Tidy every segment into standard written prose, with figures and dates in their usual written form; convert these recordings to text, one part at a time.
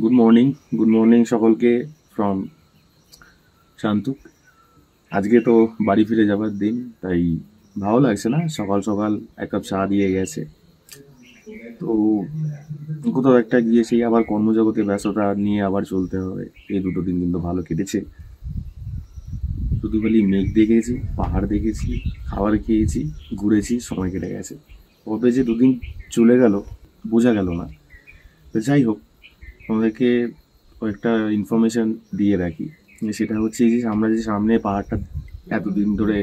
Good morning সকলকে from শান্তুক। আজকে তো বাড়ি ফিরে যাবার দিন, তাই ভালো লাগছে না। সকাল সকাল এক কাপ চা দিয়ে গেছে, তো কোথাও একটা গিয়ে সেই আবার কর্মজগতে ব্যস্ততা নিয়ে আবার চলতে হবে। এই দুটো দিন কিন্তু ভালো কেটেছে, শুধু খালি মেঘ দেখেছি, পাহাড় দেখেছি, খাবার খেয়েছি, ঘুরেছি, সময় কেটে গেছে। কবে যে দুদিন চলে গেল বোঝা গেল না। তো যাই হোক, আমাদেরকে কয়েকটা ইনফরমেশন দিয়ে রাখি। সেটা হচ্ছে যে আমরা যে সামনে পাহাড়টা এতদিন ধরে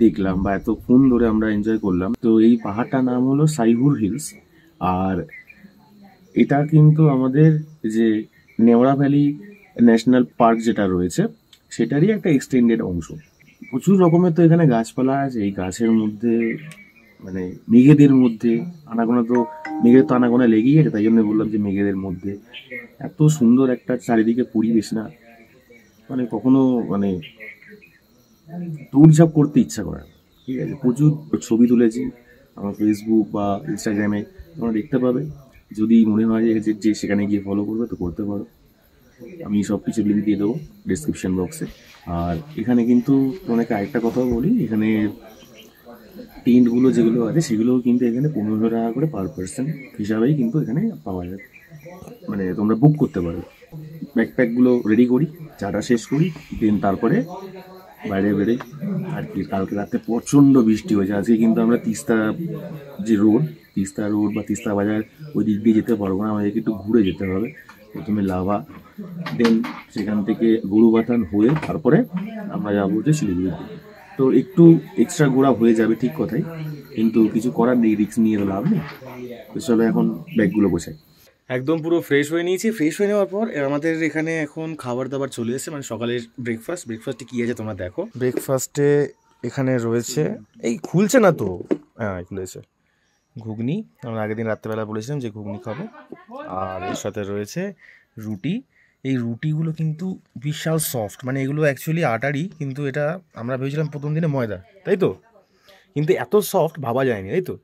দেখলাম বা এতক্ষণ ধরে আমরা এনজয় করলাম, তো এই পাহাড়টার নাম হলো সাইহুর হিলস। আর এটা কিন্তু আমাদের যে নেওড়া ভ্যালি ন্যাশনাল পার্ক যেটা রয়েছে সেটারই একটা এক্সটেন্ডেড অংশ। প্রচুর রকমের তো এখানে গাছপালা আছে। এই গাছের মধ্যে মানে মেঘেদের মধ্যে আনাগোনা, তো মেঘের তো আনাগোনা লেগেই আছে, তাই জন্য বললাম যে মেঘেদের মধ্যে এত সুন্দর একটা চারিদিকে পরিবেশ না, মানে কখনো মানে দৌড়ঝাঁপ করতে ইচ্ছা করে। ঠিক আছে, প্রচুর ছবি তুলেছি আমার ফেসবুক বা ইনস্টাগ্রামে, তোমরা দেখতে পাবে। যদি মনে হয় যে সেখানে গিয়ে ফলো করবে তো করতে পারো, আমি সব কিছু লিঙ্ক দিয়ে দেবো ডিসক্রিপশন বক্সে। আর এখানে কিন্তু তোমাকে আরেকটা কথাও বলি, এখানে টেন্টগুলো যেগুলো আছে সেগুলোও কিন্তু এখানে 1500 টাকা করে পার পার্সন হিসাবেই কিন্তু এখানে পাওয়া যায়, মানে তোমরা বুক করতে পারো। ব্যাকপ্যাকগুলো রেডি করি, চাটা শেষ করি, দেন তারপরে বাইরে বেরোই আর কি। কালকে রাতে প্রচণ্ড বৃষ্টি হয়েছে। আজকে কিন্তু আমরা তিস্তা রোড বা তিস্তা বাজার ওই দিক দিয়ে যেতে পারবো না, আমাদেরকে একটু ঘুরে যেতে হবে। প্রথমে লাভা, দেন সেখান থেকে গরুবাথান হয়ে তারপরে আমরা যাবো হচ্ছে শিলিগুড়িতে। তো একটু এক্সট্রা ঘোরা হয়ে যাবে, ঠিক কথাই, কিন্তু কিছু করার নেই, রিস্ক নিয়ে তো লাভ নেই। তো চলো এখন ব্যাগগুলো গোছাই। একদম পুরো ফ্রেশ হয়ে নিয়েছি। ফ্রেশ হয়ে নেওয়ার পর আমাদের এখানে এখন খাবার দাবার চলে এসেছে, মানে সকালের ব্রেকফাস্টে কী আছে তোমরা দেখো। ব্রেকফাস্টে এখানে রয়েছে, এই খুলছে না তো, হ্যাঁ খুলেছে, ঘুগনি। আমরা আগের দিন রাত্রেবেলা বলেছিলাম যে ঘুগনি খাবো। আর এর সাথে রয়েছে রুটি। এই রুটিগুলো কিন্তু বিশাল সফট, মানে এগুলো অ্যাকচুয়ালি আটারই, কিন্তু এটা আমরা ভেবেছিলাম প্রথম দিনে ময়দা, তাই তো, কিন্তু এত সফট ভাবা যায়নি, তাই তো।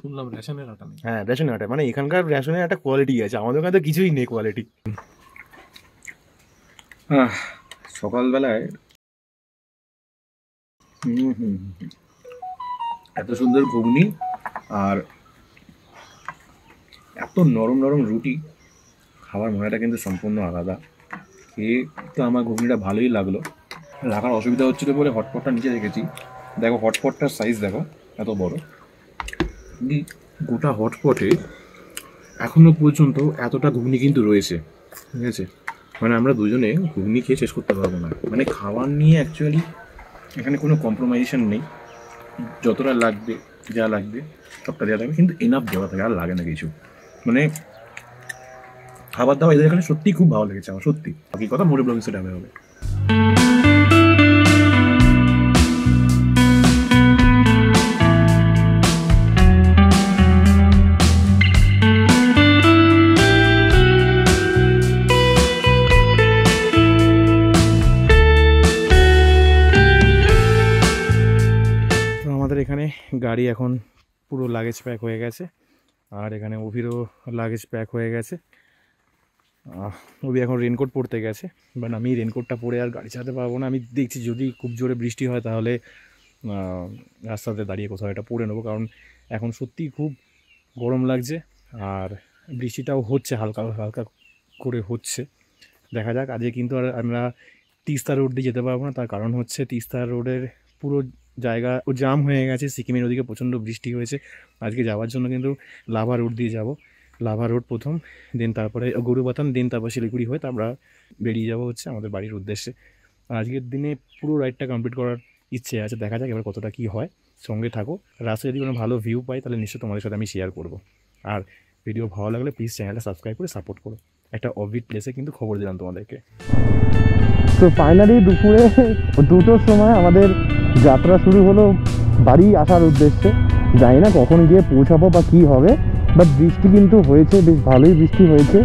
শুনলাম রেশনের আটা নেই। হ্যাঁ, রেশনের আটা, মানে এখানকার রেশনের একটা কোয়ালিটি আছে, আমাদের ওখানে তো কিছুই নেই কোয়ালিটি। সকালবেলায় এত সুন্দর ঘুগনি আর এত নরম নরম রুটি, খাবার মজাটা কিন্তু সম্পূর্ণ আলাদা। খেয়ে তো আমার ঘুগনিটা ভালোই লাগলো। রাখার অসুবিধা হচ্ছিলো বলে হটপটটা নিচে রেখেছি। দেখো হটপটটার সাইজ দেখো, এত বড়। গোটা হটপটে এখনো পর্যন্ত এতটা ঘুগনি কিন্তু রয়েছে, ঠিক আছে। মানে আমরা দুজনে ঘুগনি খেয়ে শেষ করতে পারবো না। মানে খাবার নিয়ে অ্যাকচুয়ালি এখানে কোনো কম্প্রোমাইজেশন নেই, যতটা লাগবে যা লাগবে সবটা দেওয়া থাকবে, কিন্তু এনাফ দেওয়া থাকে, আর লাগে না কিছু। মানে খাবার দাবার এদের এখানে সত্যিই খুব ভালো লেগেছে আমার, সত্যি। বাকি কথা মোরে ব্লগিং সেটা হবে। আমাদের এখানে গাড়ি এখন পুরো লাগেজ প্যাক হয়ে গেছে, আর এখানে অভিরও লাগেজ প্যাক হয়ে গেছে। অভি এখন রেনকোট পরতে গেছে, বাট আমি রেনকোটটা পরে আর গাড়ি চালাতে পারবো না। আমি দেখছি যদি খুব জোরে বৃষ্টি হয় তাহলে রাস্তাতে দাঁড়িয়ে কোথাও এটা পরে নেবো, কারণ এখন সত্যিই খুব গরম লাগছে আর বৃষ্টিটাও হচ্ছে, হালকা হালকা করে হচ্ছে। দেখা যাক। আজকে কিন্তু আর আমরা তিস্তা রোড দিয়ে যেতে পারবো না, তার কারণ হচ্ছে তিস্তা রোডের পুরো জায়গা জাম হয়ে গেছে, সিকিমের ওদিকে প্রচণ্ড বৃষ্টি হয়েছে। আজকে যাওয়ার জন্য কিন্তু লাভা রোড দিয়ে যাব, লাভা রোড প্রথম, দেন তারপরে গরুবাথান, দেন তারপর শিলিগুড়ি হয়ে আমরা বেরিয়ে যাবো হচ্ছে আমাদের বাড়ির উদ্দেশ্যে। আজকের দিনে পুরো রাইডটা কমপ্লিট করার ইচ্ছে আছে, দেখা যাক এবার কতটা কী হয়। সঙ্গে থাকো, রাস্তায় যদি কোনো ভালো ভিউ পাই তাহলে নিশ্চয়ই তোমাদের সাথে আমি শেয়ার করবো। আর ভিডিও ভালো লাগলে প্লিজ চ্যানেলটা সাবস্ক্রাইব করে সাপোর্ট করো। একটা অবভিড প্লেসে কিন্তু খবর দিলাম তোমাদেরকে। তো ফাইনালি দুপুরে 2টোর সময় আমাদের যাত্রা শুরু হলো বাড়ি আসার উদ্দেশ্যে। জানি না কখন গিয়ে পৌঁছাবো বা কী হবে, বাট বৃষ্টি কিন্তু হয়েছে, বেশ ভালোই বৃষ্টি হয়েছে।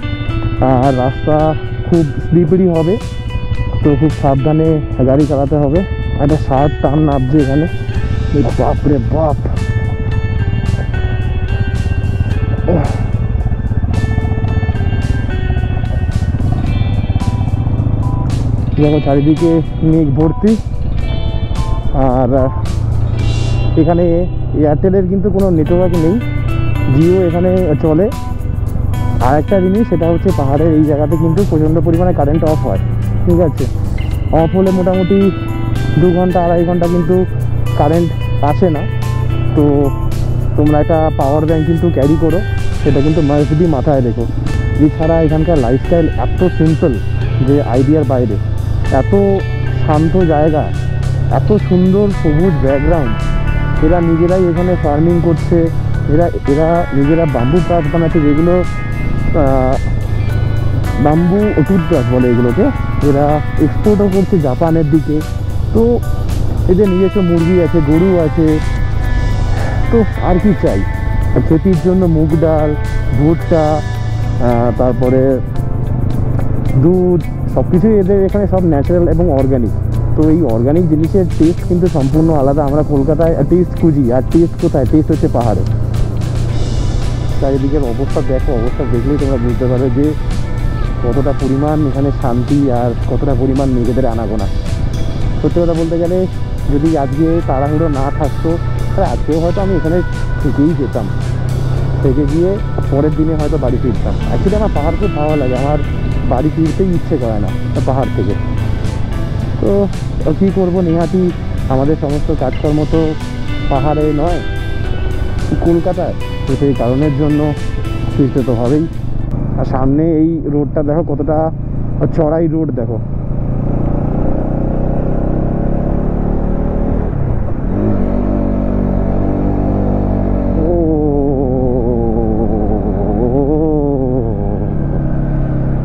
আর রাস্তা খুব স্লিপারি হবে, তো খুব সাবধানে গাড়ি চালাতে হবে। একটা শার্ট টান নামছে এখানে, বাপরে বাপ। দেখো চারিদিকে মেঘ ভর্তি। আর এখানে এয়ারটেলের কিন্তু কোনো নেটওয়ার্ক নেই, জিও এখানে চলে। আর একটা জিনিস, সেটা হচ্ছে পাহাড়ের এই জায়গাতে কিন্তু প্রচণ্ড পরিমাণে কারেন্ট অফ হয়, ঠিক আছে। অফ হলে মোটামুটি 2 ঘন্টা 2.5 ঘন্টা কিন্তু কারেন্ট আসে না। তো তোমরা একটা পাওয়ার ব্যাঙ্ক কিন্তু ক্যারি করো, সেটা কিন্তু মাস্ট মাথায় রেখো। এছাড়া এখানকার লাইফস্টাইল এত সিম্পল যে আইডিয়ার বাইরে। এত শান্ত জায়গা, এত সুন্দর সবুজ ব্যাকগ্রাউন্ড। এরা নিজেরাই এখানে ফার্মিং করছে, এরা নিজেরা বাম্বু গাছ বানাচ্ছে, যেগুলো বাম্বু টুথব্রাশ বলে এগুলোকে। এরা এক্সপোর্টও করছে জাপানের দিকে। তো এদের নিজস্ব মুরগি আছে, গরু আছে, তো আর কি চাই। খেতির জন্য মুগ ডাল, ভুট্টা, তারপরে দুধ, সব কিছুই এদের এখানে সব ন্যাচারাল এবং অর্গ্যানিক। তো এই অর্গ্যানিক জিনিসের টেস্ট কিন্তু সম্পূর্ণ আলাদা। আমরা কলকাতায় টেস্ট খুঁজি, আর টেস্ট কোথায়? টেস্ট হচ্ছে পাহাড়ে। চারিদিকের অবস্থা দেখো, অবস্থা দেখলেই তোমরা বুঝতে পারবে যে কতটা পরিমাণ এখানে শান্তি আর কতটা পরিমাণ নিজেদের আনাগোনা। সত্যি কথা বলতে গেলে, যদি আজকে তাড়াহুড়ো না থাকতো তাহলে আজকেও হয়তো আমি এখানে থেকেই যেতাম, থেকে গিয়ে পরের দিনে হয়তো বাড়ি ফিরতাম। অ্যাকচুয়ালি আমার পাহাড় খুব ভালো লাগে, আমার বাড়ি ফিরতেই ইচ্ছে করে না পাহাড় থেকে। তো কী করবো, নেহাতি আমাদের সমস্ত কাজকর্ম তো পাহাড়ে নয়, কলকাতায়। তো সেই কারণের জন্য ফিরতে তো হবেই। আর সামনে এই রোডটা দেখো, কতটা চড়াই রোড দেখো।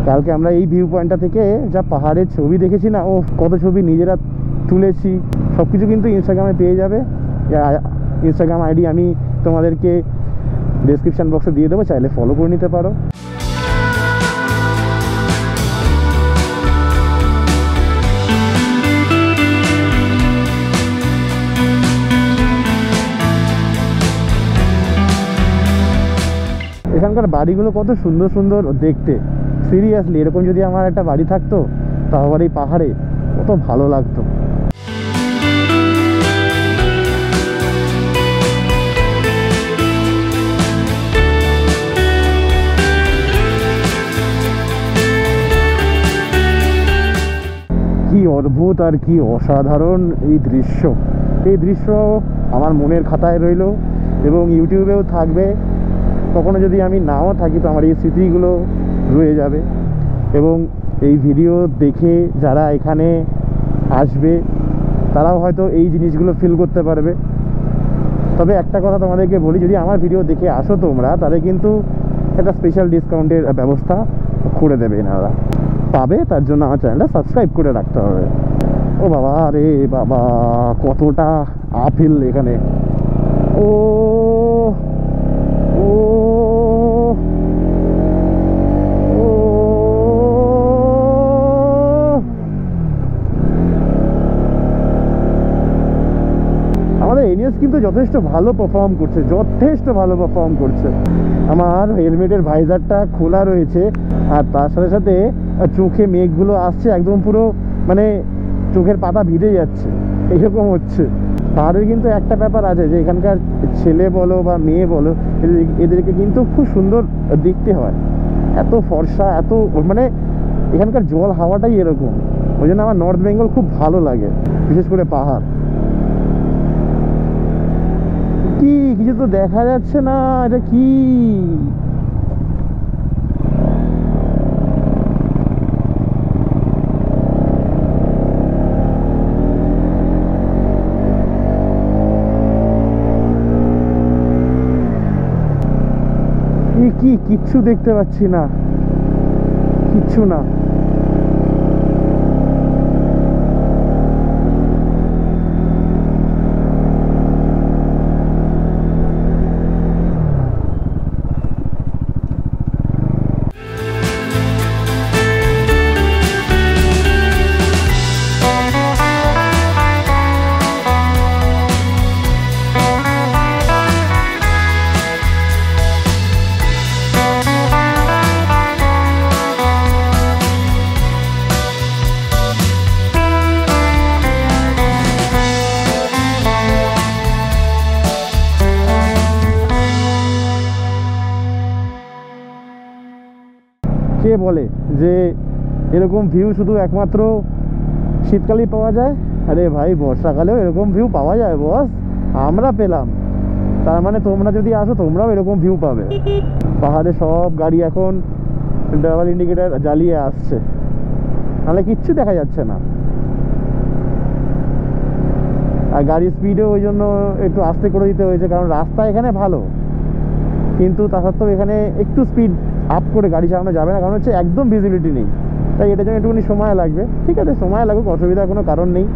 কালকে আমরা এই ভিউ পয়েন্টটা থেকে যা পাহাড়ের ছবি দেখেছি না, ও কত ছবি নিজেরা তুলেছি। সব কিছু কিন্তু ইনস্টাগ্রামে পেয়ে যাবে। ইনস্টাগ্রাম আইডি আমি তোমাদেরকে ডেসক্রিপশান বক্সে দিয়ে দেবো, চাইলে ফলো করে নিতে পারো। এখানকার বাড়িগুলো কত সুন্দর সুন্দর দেখতে। সিরিয়াসলি এরকম যদি আমার একটা বাড়ি থাকতো, তাও আবার এই পাহাড়ে, কত ভালো লাগতো। কি অদ্ভুত আর কি অসাধারণ এই দৃশ্য। এই দৃশ্য আমার মনের খাতায় রইলো এবং ইউটিউবেও থাকবে। কখনো যদি আমি নাও থাকি, তো আমার এই স্মৃতিগুলো রয়ে যাবে। এবং এই ভিডিও দেখে যারা এখানে আসবে, তারাও হয়তো এই জিনিসগুলো ফিল করতে পারবে। তবে একটা কথা তোমাদেরকে বলি, যদি আমার ভিডিও দেখে আসো তোমরা, তাহলে কিন্তু একটা স্পেশাল ডিসকাউন্টের ব্যবস্থা করে দেবে এনারা, পাবে। তার জন্য আমার চ্যানেলটা সাবস্ক্রাইব করে রাখতে হবে। ও বাবা রে বাবা, কতটা আপহিল এখানে। ও ও আমাদের এনএস কিন্তু যথেষ্ট ভালো পারফর্ম করছে, যথেষ্ট ভালো পারফর্ম করছে। আমার হেলমেটের ভাইজারটা খোলা রয়েছে, আর তার সাথে সাথে চোখে মেঘগুলো আসছে, একদম পুরো মানে চোখের পাতা ভিজে যাচ্ছে, এরকম হচ্ছে। পাহাড়ের কিন্তু একটা ব্যাপার আছে, যে এখানকার ছেলে বলো বা মেয়ে বলো, এদেরকে কিন্তু খুব সুন্দর দেখতে হয়। এত ফর্সা, এত মানে এখানকার জল হাওয়াটাই এরকম। ওই জন্য আমার নর্থ বেঙ্গল খুব ভালো লাগে, বিশেষ করে পাহাড়। কি কিছু তো দেখা যাচ্ছে না, এটা কি? কি কিচ্ছু দেখতে পাচ্ছি না, কিচ্ছু না। কে বলে যে এরকম ভিউ শুধু একমাত্র শীতকালেই পাওয়া যায়? আরে ভাই, বর্ষাকালেও এরকম ভিউ পাওয়া যায় বস, আমরা পেলাম, তার মানে তোমরা যদি আসো তোমরাও এরকম ভিউ পাবে। পাহাড়ে সব গাড়ি এখন ডাবল ইন্ডিকেটার জ্বালিয়ে আসছে, নাহলে কিচ্ছু দেখা যাচ্ছে না। আর গাড়ির স্পিডও ওই জন্য একটু আস্তে করে দিতে হয়েছে, কারণ রাস্তা এখানে ভালো, কিন্তু তা সত্ত্বেও এখানে একটু স্পিড আপ করে গাড়ি চালানো যাবে না, কারণ হচ্ছে একদম ভিজিবিলিটি নেই। তাই এটার জন্য একটুখানি সময় লাগবে। ঠিক আছে, সময় লাগুক, অসুবিধার কোনো কারণ নেই।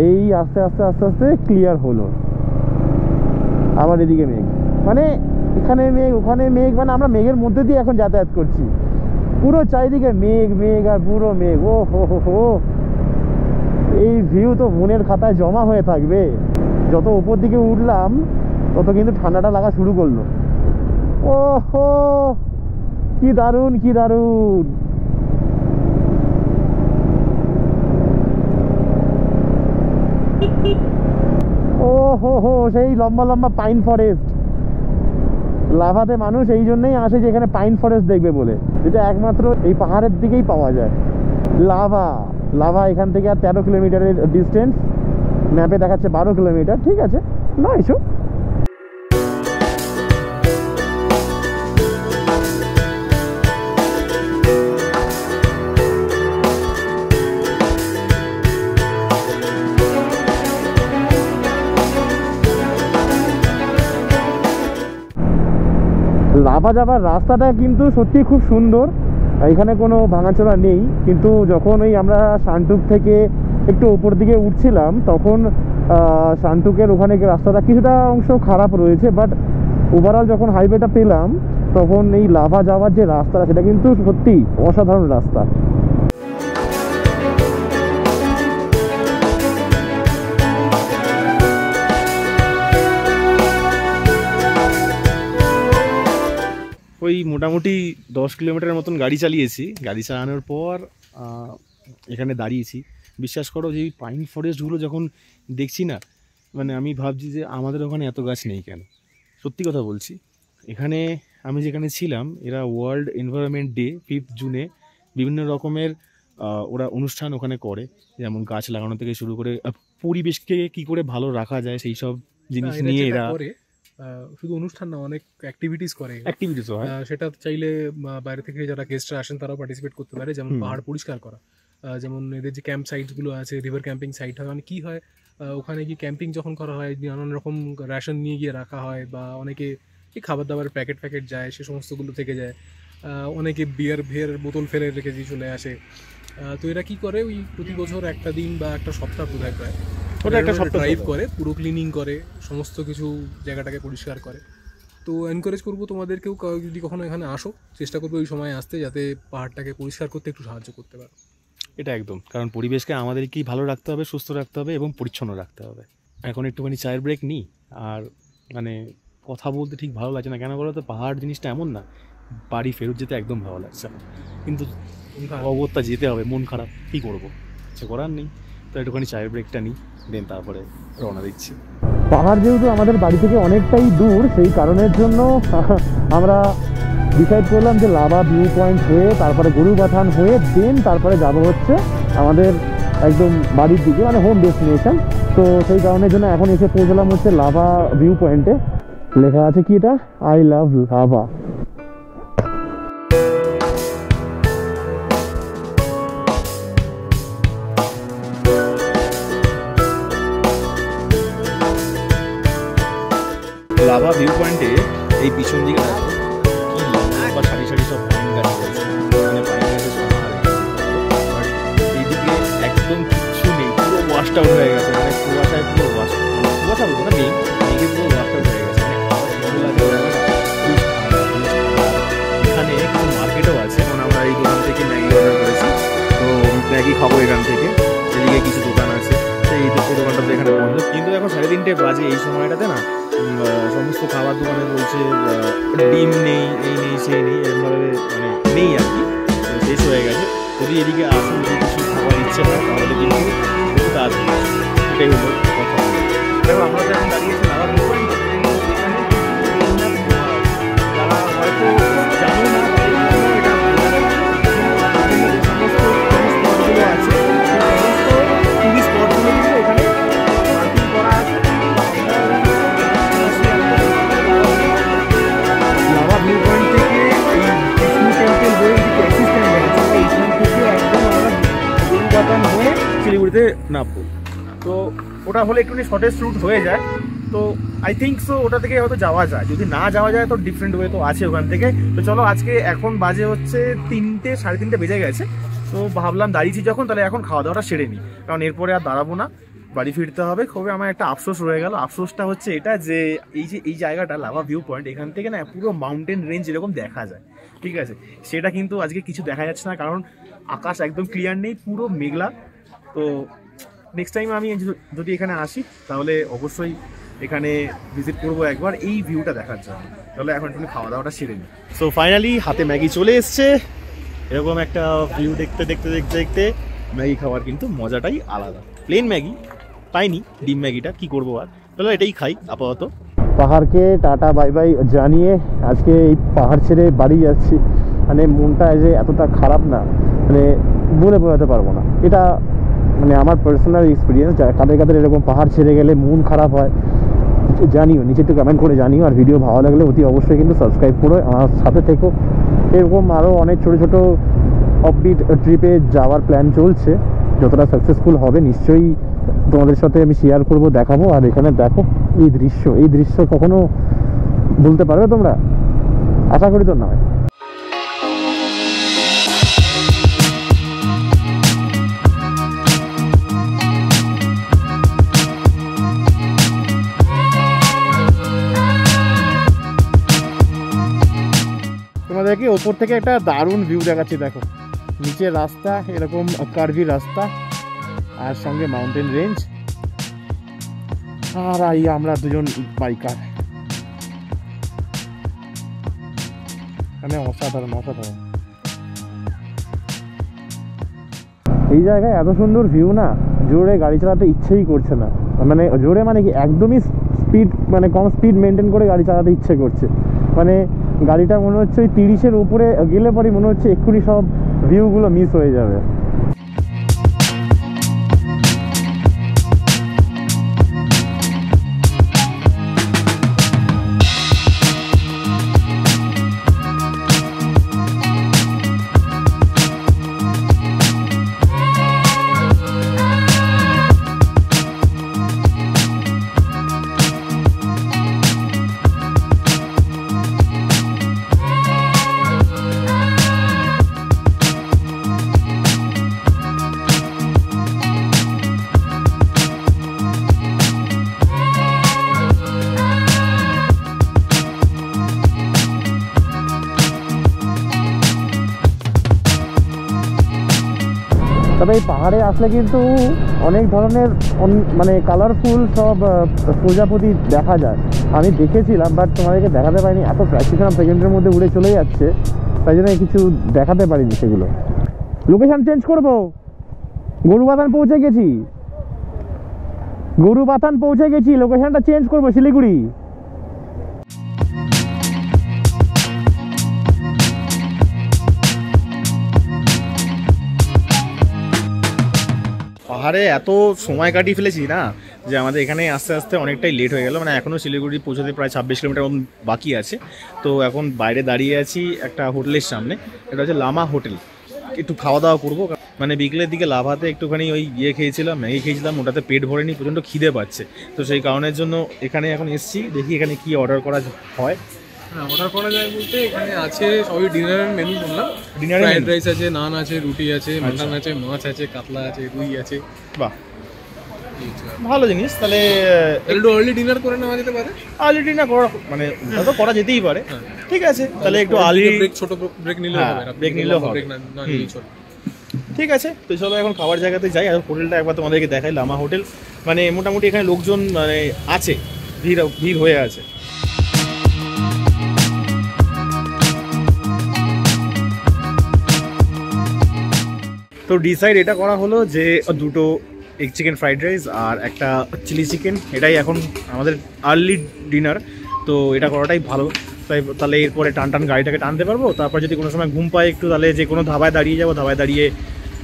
এই আস্তে আস্তে আস্তে আস্তে ক্লিয়ার হলো। আবার এদিকে মেঘ, মানে এখানে মেঘ ওখানে মেঘ, মানে আমরা মেঘের মধ্যে দিয়ে এখন যাতায়াত করছি। পুরো চারিদিকে মেঘ মেঘ আর পুরো মেঘ। ও হো হো হো, এই ভিউ তো মনের খাতায় জমা হয়ে থাকবে। যত উপর দিকে উঠলাম তত কিন্তু ঠান্ডাটা লাগা শুরু করলো। ও হো, কি দারুণ কি দারুণ। ও হো হো, সেই লম্বা লম্বা পাইন ফরেস্ট। লাভাতে মানুষ এই জন্যই আসে যে এখানে পাইন ফরেস্ট দেখবে বলে, যেটা একমাত্র এই পাহাড়ের দিকেই পাওয়া যায়। লাভা লাভা এখান থেকে আর 13 কিলোমিটারের ডিস্টেন্স, ম্যাপে দেখাচ্ছে 12 কিলোমিটার। ঠিক আছে, না ইস্যু। লাভা যাবার রাস্তাটা কিন্তু সত্যি খুব সুন্দর, এখানে কোনো ভাঙাচোরা নেই। কিন্তু যখন ওই আমরা শানটুক থেকে একটু উপর দিকে উঠছিলাম, তখন শানটুকের ওখানে রাস্তাটা কিছুটা অংশ খারাপ রয়েছে, বাট ওভারঅল যখন হাইওয়েটা পেলাম তখন এই লাভা যাওয়ার যে রাস্তাটা, সেটা কিন্তু সত্যি অসাধারণ রাস্তা। ওই মোটামুটি 10 কিলোমিটার মতন গাড়ি চালিয়েছি। গাড়ি চালানোর পর এখানে দাঁড়িয়েছি। বিশ্বাস করো যে এই পাইন ফরেস্টগুলো যখন দেখছি না, মানে আমি ভাবছি যে আমাদের ওখানে এত গাছ নেই কেন। সত্যি কথা বলছি, এখানে আমি যেখানে ছিলাম, এরা ওয়ার্ল্ড এনভায়রনমেন্ট ডে 5 জুনে বিভিন্ন রকমের ওরা অনুষ্ঠান ওখানে করে, যেমন গাছ লাগানো থেকে শুরু করে পরিবেশকে কি করে ভালো রাখা যায় সেই সব জিনিস নিয়ে এরা শুধু অনুষ্ঠান না, অনেক অ্যাক্টিভিটিস করে। অ্যাক্টিভিটিস হয়, সেটা চাইলে বাইরে থেকে যারা গেস্টরা আসেন তারাও পার্টিসিপেট করতে পারে। যেমন পাহাড় পরিষ্কার করা, যেমন এদের যে ক্যাম্প সাইটগুলো আছে, রিভার ক্যাম্পিং সাইট হয়, মানে কী হয় ওখানে গিয়ে ক্যাম্পিং যখন করা হয়, নানান রকম রেশন নিয়ে গিয়ে রাখা হয়, বা অনেকে এই খাবার দাবারের প্যাকেট যায়, সে সমস্তগুলো থেকে যায়। অনেকে বিয়ার বোতল ফেলে রেখে দিয়ে চলে আসে। তো এরা কী করে, ওই প্রতি বছর একটা দিন বা একটা সপ্তাহ বোধহয় প্রায় ওটা একটা সপ্তাহ ড্রাইভ করে, পুরো ক্লিনিং করে, সমস্ত কিছু জায়গাটাকে পরিষ্কার করে। তো এনকারেজ করবো তোমাদেরকেও, যদি কখনো এখানে আসো, চেষ্টা করবে ওই সময় আসতে, যাতে পাহাড়টাকে পরিষ্কার করতে একটু সাহায্য করতে পারো। এটা একদম, কারণ পরিবেশকে আমাদেরকেই ভালো রাখতে হবে, সুস্থ রাখতে হবে এবং পরিচ্ছন্ন রাখতে হবে। এখন একটুখানি চায়ের ব্রেক নিই। আর মানে কথা বলতে ঠিক ভালো লাগছে না, কেন বলো তো, পাহাড় জিনিসটা এমন না, বাড়ি ফেরত যেতে একদম ভালো লাগছে না, কিন্তু অবস্থা যেতে হবে, মন খারাপ, কী করবো, কিছু করার নেই। তো একটুখানি চায়ের ব্রেকটা নিই, দেন তারপরে রওনা দিচ্ছি। পাহাড় যেহেতু আমাদের বাড়ি থেকে অনেকটাই দূর, সেই কারণের জন্য আমরা ডিসাইড করলাম যে লাভা ভিউ পয়েন্ট হয়ে তারপরে গরুবাথান হয়ে দেন তারপরে যাব হচ্ছে আমাদের একদম বাড়ির দিকে, মানে হোম ডেস্টিনেশন। তো সেই কারণের জন্য এখন এসে পৌঁছলাম হচ্ছে লাভা ভিউ পয়েন্টে। লেখা আছে কি এটা, I love lava. Lava view পয়েন্টে এই পিছন দিকে দেখো কি লম্বা সারি সারি সব পাইন গাছ রয়েছে, মানে পাইন গাছের সমাহার। এইদিকে একদম কিচ্ছু নেই, পুরো ওয়াশড আউট হয়ে গেছে, মানে কুয়াশায় পুরো কুয়াশা বলবো না, মেঘে পুরো ওয়াশড আউট হয়ে গেছে। এখানে কিছু মার্কেটও আছে, মানে আমরা এই দোকান থেকে ম্যাগি অর্ডার করেছি, তো ম্যাগি খাবো এখান থেকে। এদিকে কিছু দোকান আছে, তো এই দোকানটা তো এখানে বন্ধ, কিন্তু এখন 3:30 বাজে, এই সময়টাতে না সমস্ত খাবার দোকানে বলছে ডিম নেই, এই নেই সেই নেই, এরকমভাবে মানে নেই আর কি, শেষ হয়ে গেছে। যদি এদিকে আসুন, যদি কিছু খাবার ইচ্ছে হয় তাহলে কিন্তু খুব তাড়াতাড়ি, এটাই হলো কথা। দেখো আমরা তো এখন দাঁড়িয়েছি লাভা ভিউ পয়েন্ট, যারা হয়তো জানো না, এটা শিলিগুড়িতে নামবো। তো ওটা হলে একটুখানি শর্টেস্ট রুট হয়ে যায়, তো আই থিঙ্ক সো ওটা থেকে হয়তো যাওয়া যায়। যদি না যাওয়া যায় তো ডিফারেন্ট ওয়ে তো আছে ওখান থেকে। তো চলো, আজকে এখন বাজে হচ্ছে 3টে, 3:30 বেজে গেছে। তো ভাবলাম দাঁড়িয়েছি যখন, তাহলে এখন খাওয়া দাওয়াটা সেরে নিই, কারণ এরপরে আর দাঁড়াবো না, বাড়ি ফিরতে হবে। খুবই আমার একটা আফসোস রয়ে গেল। আফসোসটা হচ্ছে এটা যে এই জায়গাটা লাভা ভিউ পয়েন্ট, এখান থেকে না পুরো মাউন্টেন রেঞ্জ এরকম দেখা যায়, ঠিক আছে? সেটা কিন্তু আজকে কিছু দেখা যাচ্ছে না, কারণ আকাশ একদম ক্লিয়ার নেই, পুরো মেঘলা। তো নেক্সট টাইম আমি যদি এখানে আসি তাহলে অবশ্যই এখানে ভিজিট করবো একবার এই ভিউটা দেখার জন্য। তাহলে এখন একটু খাওয়া দাওয়াটা সেরে নিই। সো ফাইনালি হাতে ম্যাগি চলে এসছে। এরকম একটা ভিউ দেখতে দেখতে দেখতে দেখতে ম্যাগি খাওয়ার কিন্তু মজাটাই আলাদা। প্লেন ম্যাগি পাইনি, ডিম ম্যাগিটা কি করবো আর, তাহলে এটাই খাই আপাতত। পাহাড়কে টাটা বাই বাই জানিয়ে আজকে এই পাহাড় ছেড়ে বাড়ি যাচ্ছি। মানে মনটা যে এতটা খারাপ না, মানে বলে বোঝাতে পারবো না। এটা মানে আমার পার্সোনাল এক্সপিরিয়েন্স। কাদের কাদের এরকম পাহাড় ছেড়ে গেলে মন খারাপ হয় জানিও, নিচে একটু কমেন্ট করে জানিও। আর ভিডিও ভালো লাগলে অতি অবশ্যই কিন্তু সাবস্ক্রাইব করো, আমার সাথে থেকো। এরকম আরও অনেক ছোটো ছোটো অফবিট ট্রিপে যাওয়ার প্ল্যান চলছে, যতটা সাকসেসফুল হবে নিশ্চয়ই তোমাদের সাথে আমি শেয়ার করব, দেখাবো। আর এখানে দেখো এই দৃশ্য কখনো ভুলতে পারবে তোমরা? আশা করি তো নয়। তোমাদেরকে ওপর থেকে একটা দারুণ ভিউ দেখাচ্ছি, দেখো নিচের রাস্তা, এরকম কার্ভি রাস্তা, আর সঙ্গে মাউন্টেন রেঞ্জ, আর আমরা দুজন বাইকার। মানে অসাধারণ অসাধারণ। এই জায়গায় এত সুন্দর ভিউ না, জোরে গাড়ি চালাতে ইচ্ছেই করছে না। মানে জোরে মানে কি, একদমই স্পিড, মানে কম স্পিড মেনটেন করে গাড়ি চালাতে ইচ্ছে করছে। মানে গাড়িটা মনে হচ্ছে ওই 30-এর উপরে গেলে পরে মনে হচ্ছে এক্ষুনি সব ভিউগুলো মিস হয়ে যাবে। তবে এই পাহাড়ে আসলে কিন্তু অনেক ধরনের মানে কালারফুল সব প্রজাপতি দেখা যায়। আমি দেখেছিলাম, বাট তোমাদেরকে দেখাতে পারিনি, এত প্র্যাকটিসাম সেকেন্ডের মধ্যে উড়ে চলে যাচ্ছে, তাই জন্য কিছু দেখাতে পারিনি সেগুলো। লোকেশান চেঞ্জ করবো, গরুবাথান পৌঁছে গেছি, লোকেশানটা চেঞ্জ করবো, শিলিগুড়ি। পাহাড়ে এত সময় কাটিয়ে ফেলেছি না, যে আমাদের এখানে আস্তে আস্তে অনেকটাই লেট হয়ে গেল। মানে এখনও শিলিগুড়ি পৌঁছতে প্রায় 26 কিলোমিটার মতন বাকি আছে। তো এখন বাইরে দাঁড়িয়ে আছি একটা হোটেলের সামনে, এটা হচ্ছে লামা হোটেল। একটু খাওয়া দাওয়া করবো, মানে বিকেলের দিকে লাভাতে একটুখানি ওই খেয়েছিলাম, ম্যাগি খেয়েছিলাম, ওটাতে পেট ভরেনি, প্রচণ্ড খিদে পাচ্ছে। তো সেই কারণের জন্য এখানে এখন এসছি, দেখি এখানে কি অর্ডার করা হয়। হ্যাঁ, অর্ডার করা যায় বলতে এখানে আছে সবই ডিনারের মেনু বললাম। ডিনারে ফ্রাইড রাইস আছে, নান আছে, রুটি আছে, মাটন আছে, মাছ আছে, কাতলা আছে, রুই আছে। বাহ, ভালো জিনিস। তাহলে একটু আর্লি ডিনার করে নেওয়া যেতে পারে। আর্লি ডিনার করা, মানে ওটা তো করা যেতেই পারে। ঠিক আছে, তাহলে একটু আর্লি ব্রেক, ছোট ব্রেক নিলেও হবে, ব্রেক নিলেও হবে। ব্রেক না নিলেই চলে। ঠিক আছে, তো চলো এখন খাবার জায়গাতে যাই। আর হোটেলটা একবার তোমাদেরকে দেখাই, লামা হোটেল। মানে মোটামুটি এখানে লোকজন মানে আছে, ভিড় হয়ে আছে। তো ডিসাইড এটা করা হলো যে দুটো এগ চিকেন ফ্রাইড রাইস আর একটা চিলি চিকেন, এটাই এখন আমাদের আর্লি ডিনার। তো এটা করাটাই ভালো, তাহলে এরপরে টান গাড়িটাকে টানতে পারবো। তারপর যদি কোনো সময় ঘুম পাই একটু, তাহলে যে কোনো ধাবায় দাঁড়িয়ে যাবো, ধাবায় দাঁড়িয়ে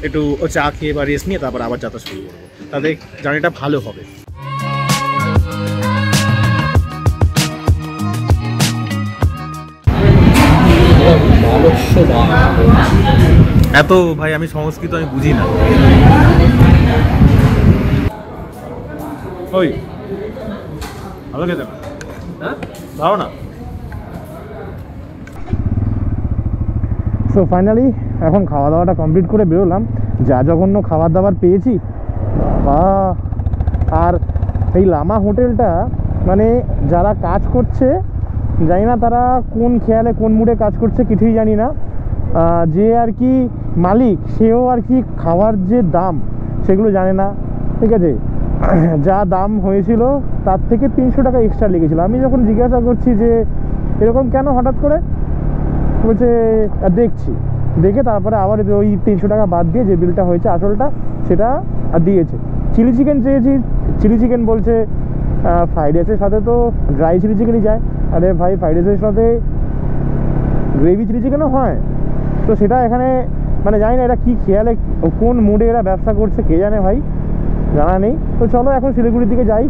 একটু চা খেয়ে বা রেস্ট নিয়ে তারপর আবার যাত্রা শুরু করবো, তাহলে জার্নিটা ভালো হবে। এত ভাই আমি সংস্কৃত আমি বুঝি না। ওই ভালো খেতে না, হ্যাঁ ভালো না। সো ফাইনালি এখন খাওয়া দাওয়াটা কমপ্লিট করে বেরোলাম। যা জঘন্য খাবার দাবার পেয়েছি বাবা। আর এই লামা হোটেলটা মানে যারা কাজ করছে জানি না তারা কোন খেয়ালে কোন মুডে কাজ করছে কিছুই জানি না। যে আর কি মালিক সেও আর কি খাওয়ার যে দাম সেগুলো জানে না, ঠিক আছে। যা দাম হয়েছিল তার থেকে 300 টাকা এক্সট্রা লেগেছিলো। আমি যখন জিজ্ঞাসা করছি যে এরকম কেন হঠাৎ করে, বলছে দেখছি, দেখে তারপরে আবার ওই 300 টাকা বাদ দিয়ে যে বিলটা হয়েছে আসলটা সেটা দিয়েছে। চিলি চিকেন চেয়েছি, চিলি চিকেন বলছে ফ্রাইড রাইসের সাথে তো ড্রাই চিলি চিকেনই যায়। আরে ভাই ফ্রাইড রাইসের সাথে গ্রেভি চিলি চিকেনও হয়, তো সেটা এখানে মানে জানি না এরা কী খেয়ালে কোন মুডে এরা ব্যবসা করছে কে জানে ভাই, জানা নেই। তো চলো এখন শিলিগুড়ির দিকে যাই।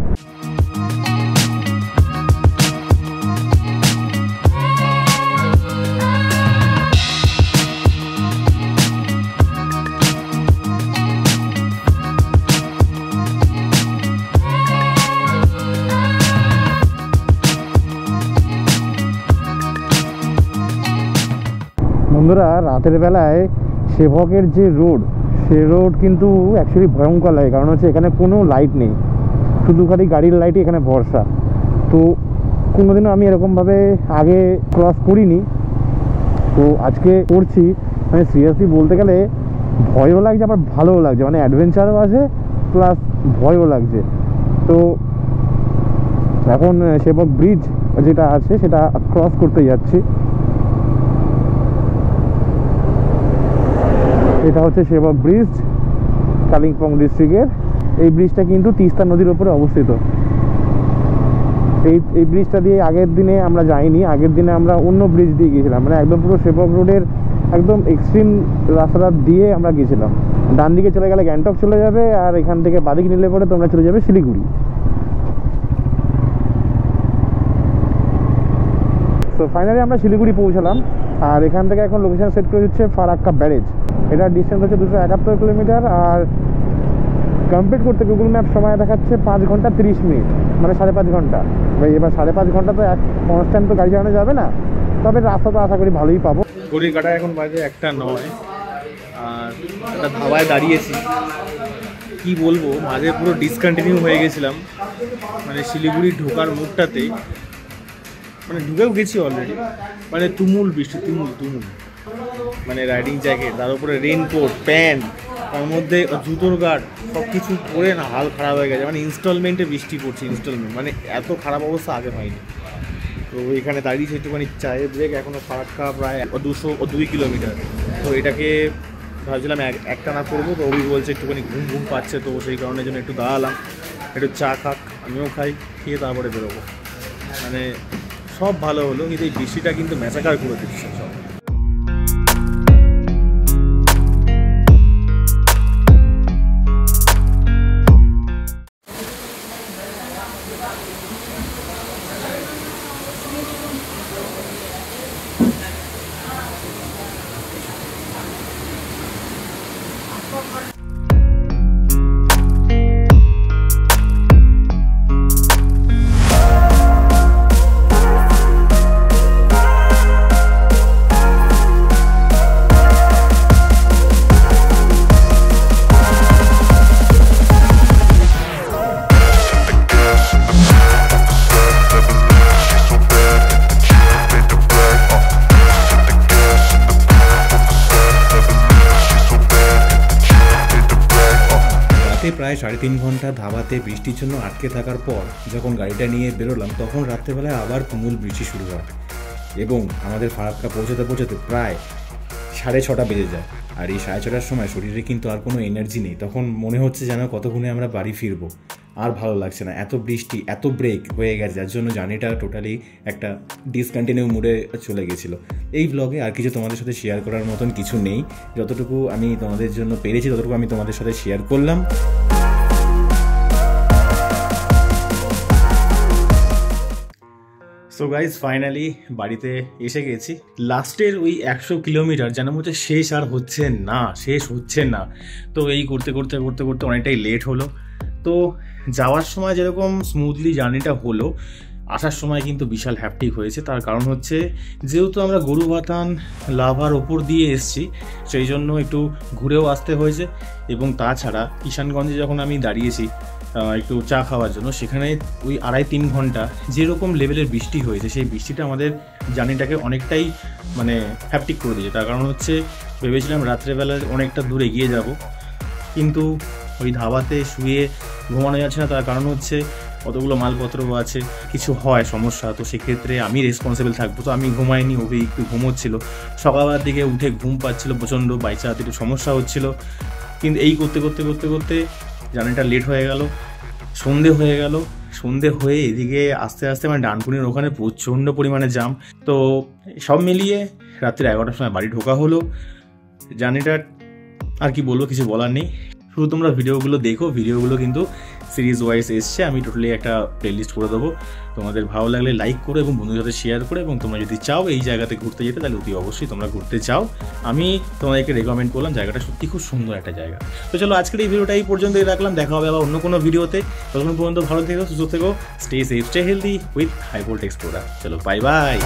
বন্ধুরা রাতের বেলায় সেবকের যে রোড, সে রোড কিন্তু অ্যাকচুয়ালি ভয়ঙ্কর লাগে, কারণ হচ্ছে এখানে কোনো লাইট নেই, শুধু খালি গাড়ির লাইটই এখানে ভরসা। তো কোনোদিনও আমি এরকমভাবে আগে ক্রস করিনি, তো আজকে করছি। মানে সিরিয়াসলি বলতে গেলে ভয়ও লাগছে আবার ভালোও লাগছে, মানে অ্যাডভেঞ্চারও আছে প্লাস ভয়ও লাগছে। তো এখন সেবক ব্রিজ যেটা আছে সেটা ক্রস করতে যাচ্ছি। এটা হচ্ছে সেবক ব্রিজ, কালিম্পং ডিস্ট্রিক্টের। এই ব্রিজটা কিন্তু তিস্তা নদীর ওপরে অবস্থিত। এই ব্রিজটা দিয়ে আগের দিনে আমরা যাইনি, আগের দিনে আমরা অন্য ব্রিজ দিয়ে গিয়েছিলাম, মানে একদম পুরো সেবক রোডের একদম এক্সট্রিম রাস্তাটা দিয়ে আমরা গিয়েছিলাম। ডান দিকে চলে গেলে গ্যাংটক চলে যাবে, আর এখান থেকে বাদিকে নিলে পরে তোমরা চলে যাবে শিলিগুড়ি। তো ফাইনালি আমরা শিলিগুড়ি পৌঁছালাম, আর এখান থেকে এখন লোকেশন সেট করে দিচ্ছে ফারাক্কা ব্যারেজ। এটার ডিস্টেন্স হচ্ছে 271 কিলোমিটার, আর কমপ্লিট করতে গুগল ম্যাপ সময় দেখাচ্ছে 5 ঘন্টা 30 মিনিট, মানে 5.5 ঘন্টা। ভাই এবার 5.5 ঘন্টা তো কনস্ট্যান্ট তো গাড়ি চালানো যাবে না, তবে রাস্তা তো আশা করি ভালোই পাবো। ঘড়ির কাটা এখন বাজে 1:09, আর একটা ধাবায় দাঁড়িয়েছি। কি বলবো, মাঝে পুরো ডিসকন্টিনিউ হয়ে গেছিলাম, মানে শিলিগুড়ি ঢোকার মুখটাতেই, মানে ঢুকেও গেছি অলরেডি, মানে তুমুল বৃষ্টি, তুমুল, মানে রাইডিং জ্যাকেট, তার উপরে রেনকোট, প্যান্ট, তার মধ্যে জুতোর গার্ড, সব কিছু পরে না হাল খারাপ হয়ে গেছে। মানে ইনস্টলমেন্টে বৃষ্টি পড়ছে, ইনস্টলমেন্ট, মানে এত খারাপ অবস্থা আগে হয়নি। তো এখানে দাঁড়িয়েছে একটুখানি চায়ের ব্রেক, এখনও ফারাক্কা প্রায় 202 কিলোমিটার। তো এটাকে ভাবছিলাম একটা না করবো, তো ওই বলছে একটুখানি ঘুম পাচ্ছে, তো সেই কারণের জন্য একটু দাঁড়ালাম, একটু চা খাক, আমিও খাই, খেয়ে তারপরে বেরোবো। মানে সব ভালো হলো, কিন্তু এই বৃষ্টিটা কিন্তু ম্যাসাকার করে দিচ্ছে সব। প্রায় 3.5 ঘন্টা ধাবাতে বৃষ্টির জন্য আটকে থাকার পর যখন গাড়িটা নিয়ে বেরোলাম, তখন রাত্রেবেলায় আবার তুমুল বৃষ্টি শুরু হয় এবং আমাদের ফারাক্কা পৌঁছাতে প্রায় 6:30 বেজে যায়। আর এই 6:30টার সময় শরীরে কিন্তু আর কোনো এনার্জি নেই, তখন মনে হচ্ছে যেন কতক্ষণে আমরা বাড়ি ফিরবো, আর ভালো লাগছে না, এত বৃষ্টি, এত ব্রেক হয়ে গেছে, যার জন্য জার্নিটা টোটালি একটা ডিসকন্টিনিউ মুডে চলে গেছিলো। এই ব্লগে আর কিছু তোমাদের সাথে শেয়ার করার মতন কিছু নেই, যতটুকু আমি তোমাদের জন্য পেরেছি ততটুকু আমি তোমাদের সাথে শেয়ার করলাম। সো গাইজ ফাইনালি বাড়িতে এসে গেছি। লাস্টের ওই 100 কিলোমিটার যেন হচ্ছে শেষ হচ্ছে না। তো এই করতে অনেকটাই লেট হলো। তো যাওয়ার সময় যেরকম স্মুথলি জার্নিটা হলো, আসার সময় কিন্তু বিশাল হ্যাপটিক হয়েছে। তার কারণ হচ্ছে যেহেতু আমরা গরুবাথান লাভার ওপর দিয়ে এসেছি, সেই জন্য একটু ঘুরেও আসতে হয়েছে। এবং তাছাড়া কিষানগঞ্জে যখন আমি দাঁড়িয়েছি একটু চা খাওয়ার জন্য, সেখানে ওই 2.5-3 ঘন্টা যেরকম লেভেলের বৃষ্টি হয়েছে, সেই বৃষ্টিটা আমাদের জার্নিটাকে অনেকটাই মানে হ্যাপটিক করে দিয়েছে। তার কারণ হচ্ছে ভেবেছিলাম রাত্রেবেলা অনেকটা দূর এগিয়ে যাব, কিন্তু ওই ধাবাতে শুয়ে ঘুমানো যাচ্ছে না। তার কারণ হচ্ছে কতগুলো মালপত্রও আছে, কিছু হয় সমস্যা, তো সেক্ষেত্রে আমি রেসপন্সিবল থাকবো। তো আমি ঘুমাইনি, ওকে একটু ঘুমোচ্ছিল। সকালবেলার দিকে উঠে ঘুম পাচ্ছিল প্রচণ্ড, বাইক চালাতে একটু সমস্যা হচ্ছিল। কিন্তু এই করতে করতে করতে করতে জার্নিটা লেট হয়ে গেল, সন্ধে হয়ে গেল। সন্ধে হয়ে এদিকে আস্তে আস্তে মানে ডানকুনির ওখানে প্রচণ্ড পরিমাণে জাম। তো সব মিলিয়ে রাত্রি 11টার সময় বাড়ি ঢোকা হলো। জার্নিটা আর কি বলবো, কিছু বলার নেই। শুধু তোমরা ভিডিওগুলো দেখো, ভিডিওগুলো কিন্তু সিরিজ ওয়াইজ এসছে, আমি টোটালি একটা প্লেলিস্ট করে দেবো। তোমাদের ভালো লাগলে লাইক করো এবং বন্ধুদের সাথে শেয়ার করো। এবং তোমরা যদি চাও এই জায়গাতে ঘুরতে যেতে, তাহলে অতি অবশ্যই তোমরা ঘুরতে চাও। আমি তোমাদেরকে রেকমেন্ড করলাম, জায়গাটা সত্যি খুব সুন্দর একটা জায়গা। তো চলো আজকের এই ভিডিওটা এই পর্যন্তই রাখলাম, দেখা হবে আবার অন্য কোনো ভিডিওতে। ততক্ষণ পর্যন্ত ভালো থেকো, সুস্থ থেকো, stay safe, stay healthy with high volt explorer. চলো বাই বাই।